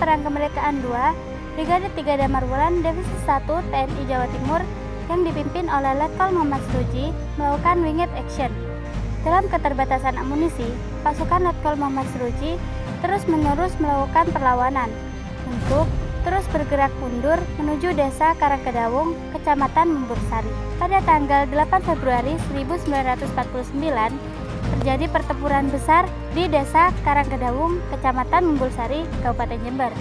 Perang Kemerdekaan II, Brigade 3 Damar Wulan Divisi 1 TNI Jawa Timur yang dipimpin oleh Letkol Muhammad Seruji melakukan winged action. Dalam keterbatasan amunisi, pasukan Letkol Muhammad Seruji terus-menerus melakukan perlawanan untuk terus bergerak mundur menuju desa Karangkedawung, Kecamatan Membursari. Pada tanggal 8 Februari 1949, terjadi pertempuran besar di desa Karangkedawung, Kecamatan Membursari, Kabupaten Jember.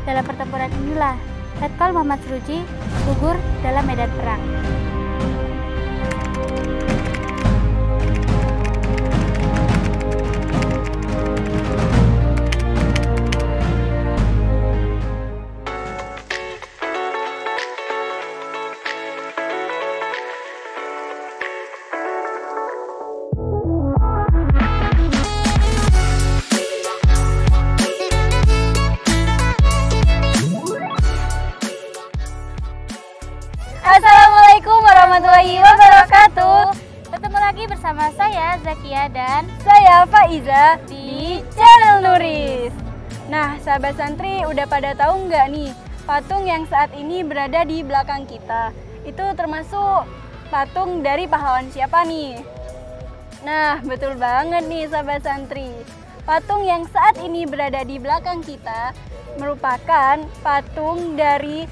Dalam pertempuran inilah Letkol Muhammad Seruji gugur dalam medan perang. Assalamualaikum warahmatullahi wabarakatuh. Ketemu lagi bersama saya Zakia dan saya Faiza di channel Nuris. Nah, sahabat santri, udah pada tahu nggak nih patung yang saat ini berada di belakang kita? Itu termasuk patung dari pahlawan siapa nih? Nah, betul banget nih sahabat santri. Patung yang saat ini berada di belakang kita merupakan patung dari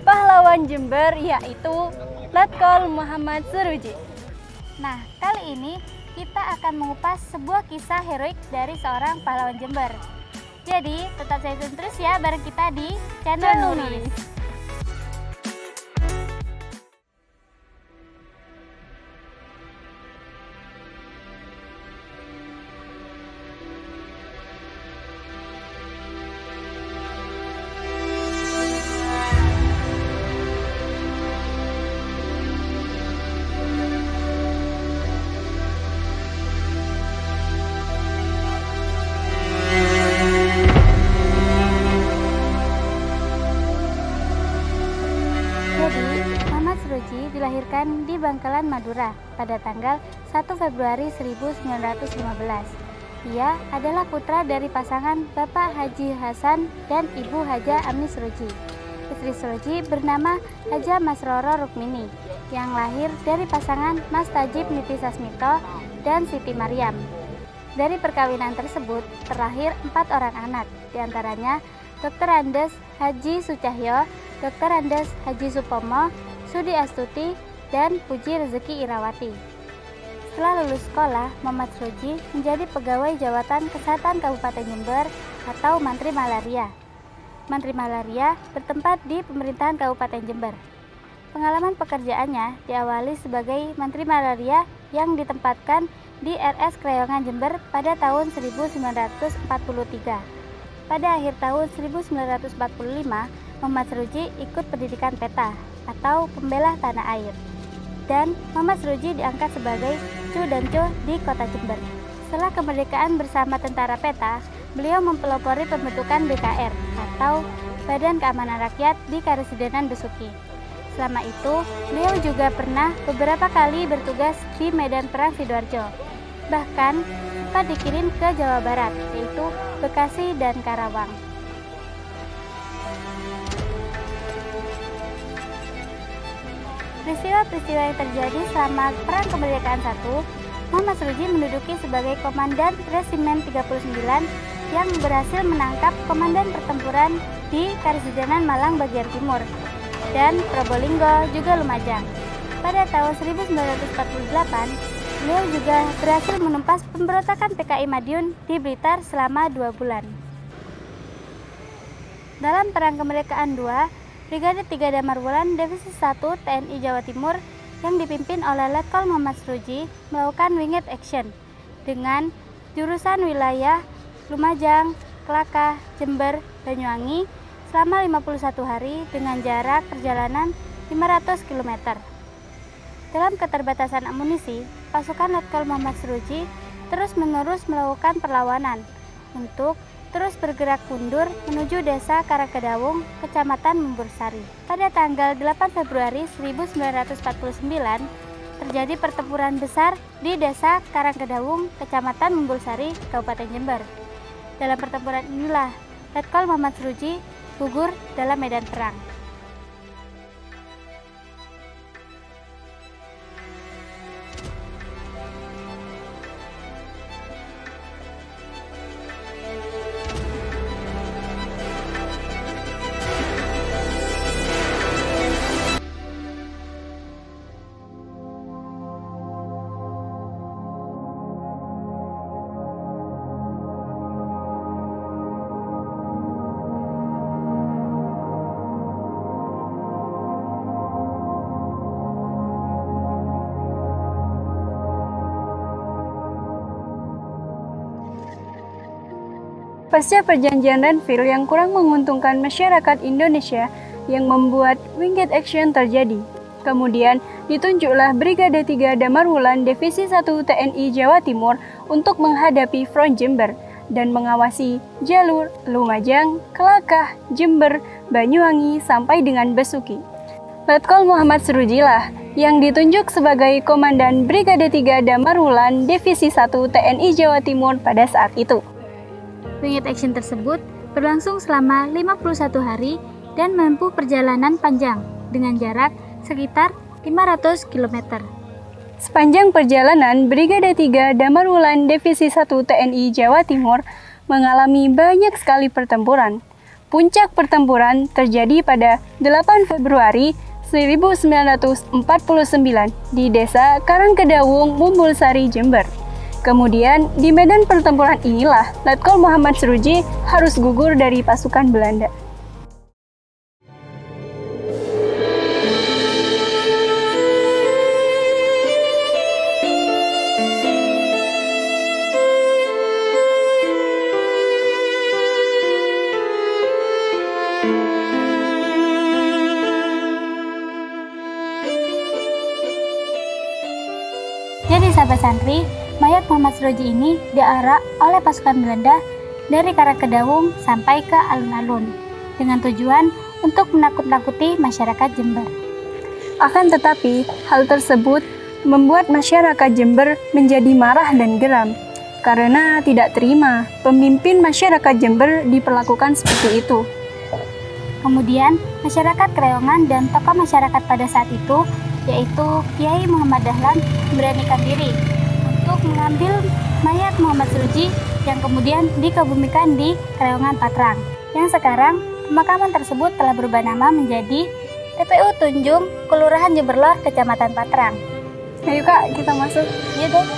pahlawan Jember, yaitu Letkol Muhammad Seruji. Nah, kali ini kita akan mengupas sebuah kisah heroik dari seorang pahlawan Jember. Jadi, tetap stay tune terus ya bareng kita di channel Nuris. Muhammad Seruji dilahirkan di Bangkalan, Madura pada tanggal 1 Februari 1915. Ia adalah putra dari pasangan Bapak Haji Hasan dan Ibu Haja Ami Seruji. Istri Seruji bernama Haja Masroro Rukmini yang lahir dari pasangan Mas Tajib Niti Sasmito dan Siti Maryam. Dari perkawinan tersebut terlahir 4 orang anak, diantaranya Dr. Andes Haji Sucahyo, Dr. Andes Haji Supomo, Sudi Astuti, dan Puji Rezeki Irawati. Setelah lulus sekolah, Muhammad Seruji menjadi pegawai Jawatan Kesehatan Kabupaten Jember atau Mantri Malaria. Mantri Malaria bertempat di pemerintahan Kabupaten Jember. Pengalaman pekerjaannya diawali sebagai Mantri Malaria yang ditempatkan di RS Krayongan Jember pada tahun 1943. Pada akhir tahun 1945, Muhammad Seruji ikut pendidikan PETA atau Pembela Tanah Air. Dan Muhammad Seruji diangkat sebagai Cu dan Co di Kota Jember. Setelah kemerdekaan bersama tentara PETA, beliau mempelopori pembentukan BKR atau Badan Keamanan Rakyat di Karesidenan Besuki. Selama itu, beliau juga pernah beberapa kali bertugas di medan perang Sidoarjo. Bahkan, sempat dikirim ke Jawa Barat, yaitu Bekasi dan Karawang. Peristiwa-peristiwa yang terjadi selama Perang Kemerdekaan I, Muhammad Seruji menduduki sebagai Komandan Resimen 39 yang berhasil menangkap komandan pertempuran di Karesidenan Malang bagian timur dan Probolinggo juga Lumajang. Pada tahun 1948, beliau juga berhasil menumpas pemberontakan PKI Madiun di Blitar selama 2 bulan. Dalam Perang Kemerdekaan II, Brigade 3 Damar Wulan Divisi 1 TNI Jawa Timur yang dipimpin oleh Letkol Muhammad Seruji melakukan winged action dengan jurusan wilayah Lumajang, Kelaka, Jember, Banyuwangi selama 51 hari dengan jarak perjalanan 500 km. Dalam keterbatasan amunisi, pasukan Letkol Muhammad Seruji terus-menerus melakukan perlawanan untuk terus bergerak mundur menuju desa Karangkedawung, Kecamatan Membursari. Pada tanggal 8 Februari 1949, terjadi pertempuran besar di desa Karangkedawung, Kecamatan Membursari, Kabupaten Jember. Dalam pertempuran inilah Letkol Muhammad Seruji gugur dalam medan perang. Pasca perjanjian Renville yang kurang menguntungkan masyarakat Indonesia yang membuat Wingate Action terjadi. Kemudian ditunjuklah Brigade 3 Damar Wulan Divisi 1 TNI Jawa Timur untuk menghadapi Front Jember dan mengawasi jalur Lumajang, Kelakah, Jember, Banyuwangi sampai dengan Besuki. Letkol Muhammad Seruji lah yang ditunjuk sebagai Komandan Brigade 3 Damar Wulan Divisi 1 TNI Jawa Timur pada saat itu. Wingate Action tersebut berlangsung selama 51 hari dan menempuh perjalanan panjang dengan jarak sekitar 500 km. Sepanjang perjalanan, Brigade 3 Damar Wulan Divisi 1 TNI Jawa Timur mengalami banyak sekali pertempuran. Puncak pertempuran terjadi pada 8 Februari 1949 di Desa Karangkedawung, Mumbulsari, Jember. Kemudian, di medan pertempuran inilah Letkol Muhammad Seruji harus gugur dari pasukan Belanda. Jadi sahabat santri, mayat Muhammad Seruji ini diarak oleh pasukan Belanda dari Karangkedawung sampai ke alun-alun dengan tujuan untuk menakut-nakuti masyarakat Jember. Akan tetapi, hal tersebut membuat masyarakat Jember menjadi marah dan geram karena tidak terima pemimpin masyarakat Jember diperlakukan seperti itu. Kemudian, masyarakat Kreongan dan tokoh masyarakat pada saat itu, yaitu Kiai Muhammad Dahlan, memberanikan diri untuk mengambil mayat Muhammad Seruji yang kemudian dikebumikan di Kreongan Patrang. Yang sekarang, pemakaman tersebut telah berubah nama menjadi TPU Tunjung, Kelurahan Jemberlor, Kecamatan Patrang. Ayo Kak, kita masuk. Iya dong.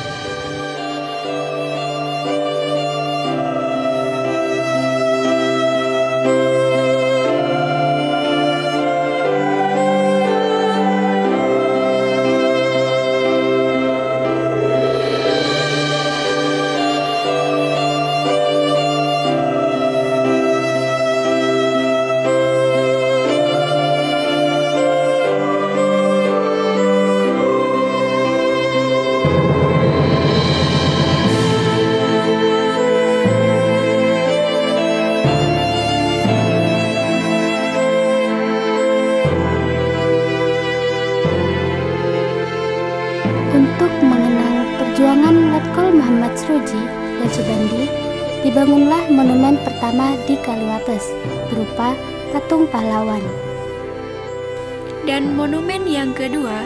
Untuk mengenang perjuangan Letkol Muhammad Seruji dan Subandi, dibangunlah monumen pertama di Kaliwates berupa patung pahlawan. Dan monumen yang kedua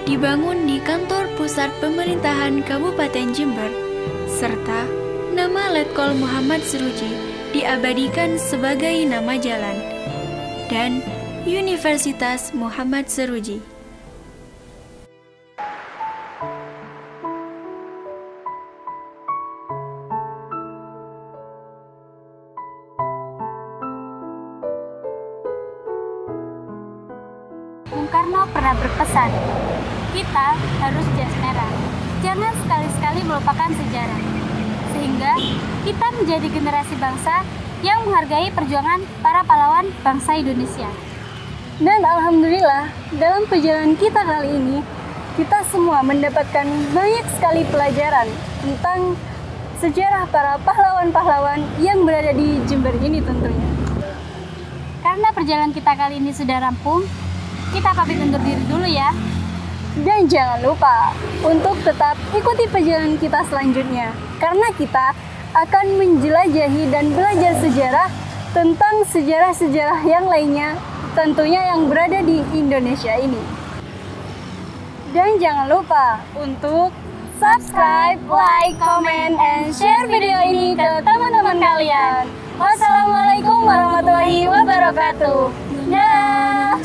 dibangun di kantor pusat pemerintahan Kabupaten Jember, serta nama Letkol Muhammad Seruji diabadikan sebagai nama jalan dan Universitas Muhammad Seruji. Bung Karno pernah berpesan, kita harus jas merah. Jangan sekali-sekali melupakan sejarah. Sehingga kita menjadi generasi bangsa yang menghargai perjuangan para pahlawan bangsa Indonesia. Dan alhamdulillah, dalam perjalanan kita kali ini, kita semua mendapatkan banyak sekali pelajaran tentang sejarah para pahlawan-pahlawan yang berada di Jember ini tentunya. Karena perjalanan kita kali ini sudah rampung, kita pamit undur diri dulu ya. Dan jangan lupa untuk tetap ikuti perjalanan kita selanjutnya, karena kita akan menjelajahi dan belajar sejarah tentang sejarah-sejarah yang lainnya, tentunya yang berada di Indonesia ini. Dan jangan lupa untuk subscribe, like, comment, and share video ini ke teman-teman kalian. Wassalamualaikum warahmatullahi wabarakatuh. Dah.